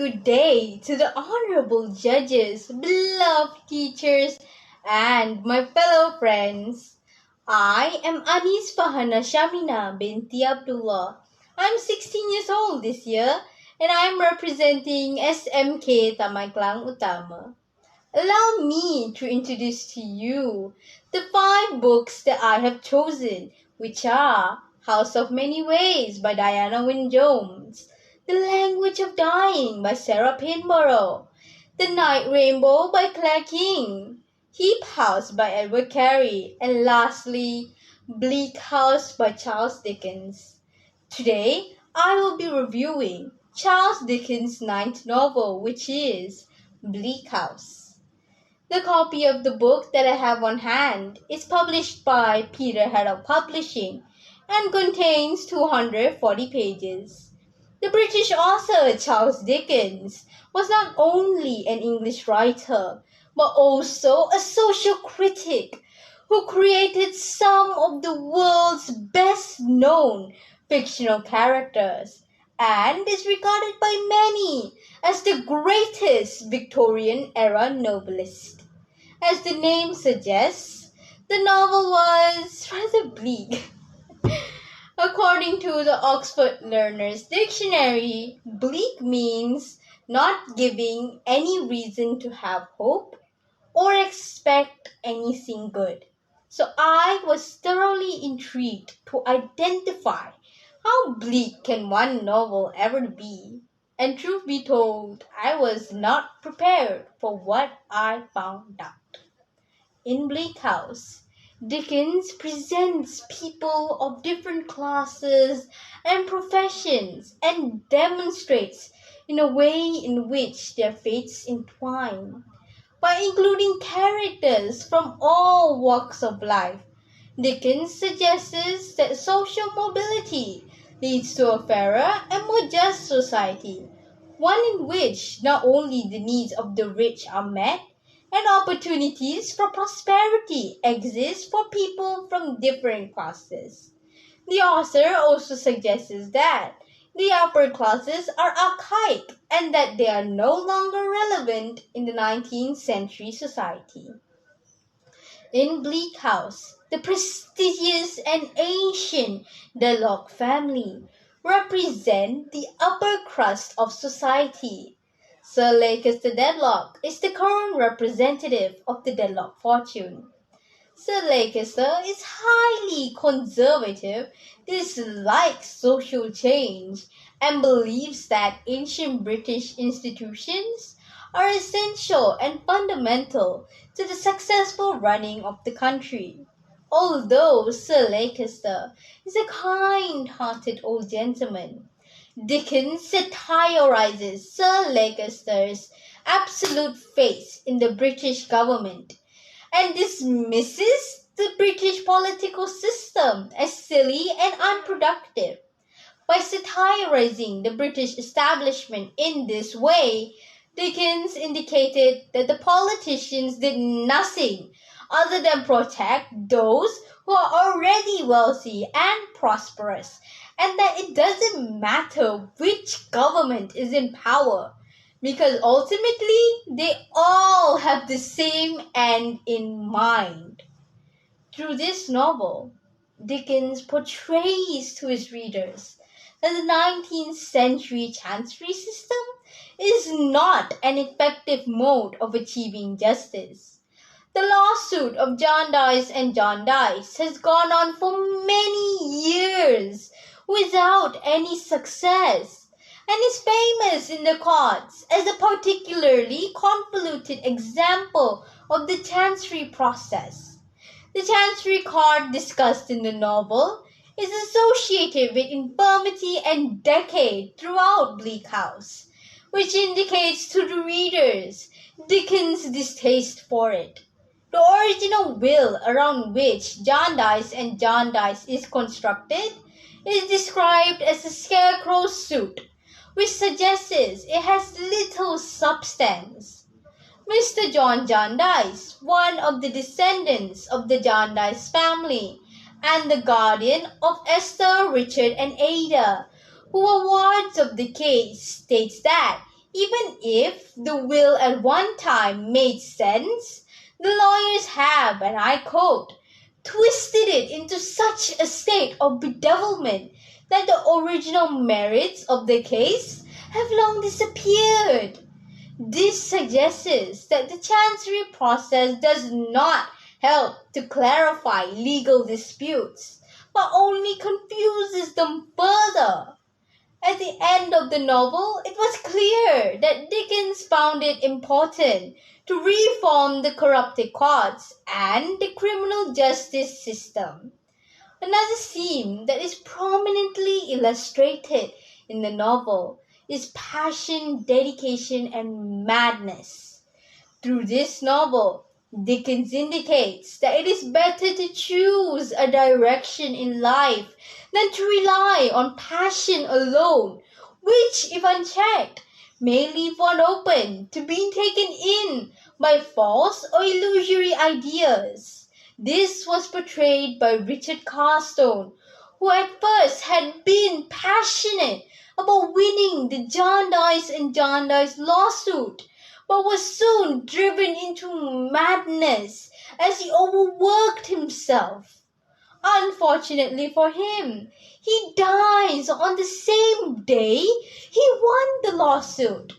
good day to the honorable judges, beloved teachers, and my fellow friends. I am Anis Farhana Shamina Binti Abdullah. I'm 16 years old this year and I'm representing Smk Taman Klang Utama. Allow me to introduce to you the 5 books that I have chosen, which are House of Many Ways by Diana Wynne-Jones, The Language of Dying by Sarah Pinborough, The Night Rainbow by Claire King, Heap House by Edward Carey, and lastly, Bleak House by Charles Dickens. Today, I will be reviewing Charles Dickens' 9th novel, which is Bleak House. The copy of the book that I have on hand is published by Peter Harrell Publishing and contains 240 pages. The British author Charles Dickens was not only an English writer, but also a social critic who created some of the world's best-known fictional characters and is regarded by many as the greatest Victorian-era novelist. As the name suggests, the novel was rather bleak. According to the Oxford Learner's Dictionary, bleak means not giving any reason to have hope or expect anything good. So I was thoroughly intrigued to identify how bleak can one novel ever be. And truth be told, I was not prepared for what I found out. In Bleak House, Dickens presents people of different classes and professions and demonstrates in a way in which their fates entwine. By including characters from all walks of life, Dickens suggests that social mobility leads to a fairer and more just society, one in which not only the needs of the rich are met, and opportunities for prosperity exist for people from different classes. The author also suggests that the upper classes are archaic and that they are no longer relevant in the 19th century society. In Bleak House, the prestigious and ancient Dedlock family represent the upper crust of society. Sir Leicester Dedlock is the current representative of the Dedlock fortune. Sir Leicester is highly conservative, dislikes social change, and believes that ancient British institutions are essential and fundamental to the successful running of the country. Although Sir Leicester is a kind-hearted old gentleman, Dickens satirizes Sir Leicester's absolute faith in the British government and dismisses the British political system as silly and unproductive. By satirizing the British establishment in this way, Dickens indicated that the politicians did nothing other than protect those who are already wealthy and prosperous, and that it doesn't matter which government is in power, because ultimately they all have the same end in mind. Through this novel, Dickens portrays to his readers that the 19th century chancery system is not an effective mode of achieving justice. The lawsuit of Jarndyce and Jarndyce has gone on for many years without any success, and is famous in the courts as a particularly convoluted example of the chancery process. The chancery court discussed in the novel is associated with infirmity and decay throughout Bleak House, which indicates to the readers Dickens' distaste for it. The original will around which Jarndyce and Jarndyce is constructed is described as a scarecrow suit, which suggests it has little substance. Mr. John Jarndyce, one of the descendants of the Jarndyce family, and the guardian of Esther, Richard, and Ada, who were wards of the case, states that Even if the will at one time made sense, the lawyers have, and I quote, twisted it into such a state of bedevilment that the original merits of the case have long disappeared. This suggests that the chancery process does not help to clarify legal disputes, but only confuses them further. At the end of the novel, it was clear that Dickens found it important to reform the corrupted courts and the criminal justice system. Another theme that is prominently illustrated in the novel is passion, dedication, and madness. Through this novel, Dickens indicates that it is better to choose a direction in life than to rely on passion alone, which, if unchecked, may leave one open to being taken in by false or illusory ideas. This was portrayed by Richard Carstone, who at first had been passionate about winning the Jarndyce and Jarndyce lawsuit, but was soon driven into madness as he overworked himself. Unfortunately for him, he dies on the same day he won the lawsuit,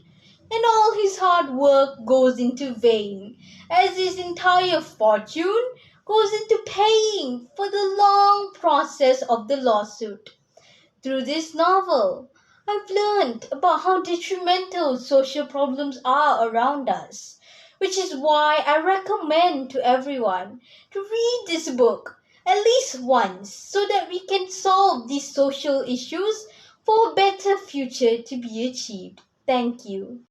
and all his hard work goes into vain, as his entire fortune goes into paying for the long process of the lawsuit. Through this novel, I've learned about how detrimental social problems are around us, which is why I recommend to everyone to read this book at least once so that we can solve these social issues for a better future to be achieved. Thank you.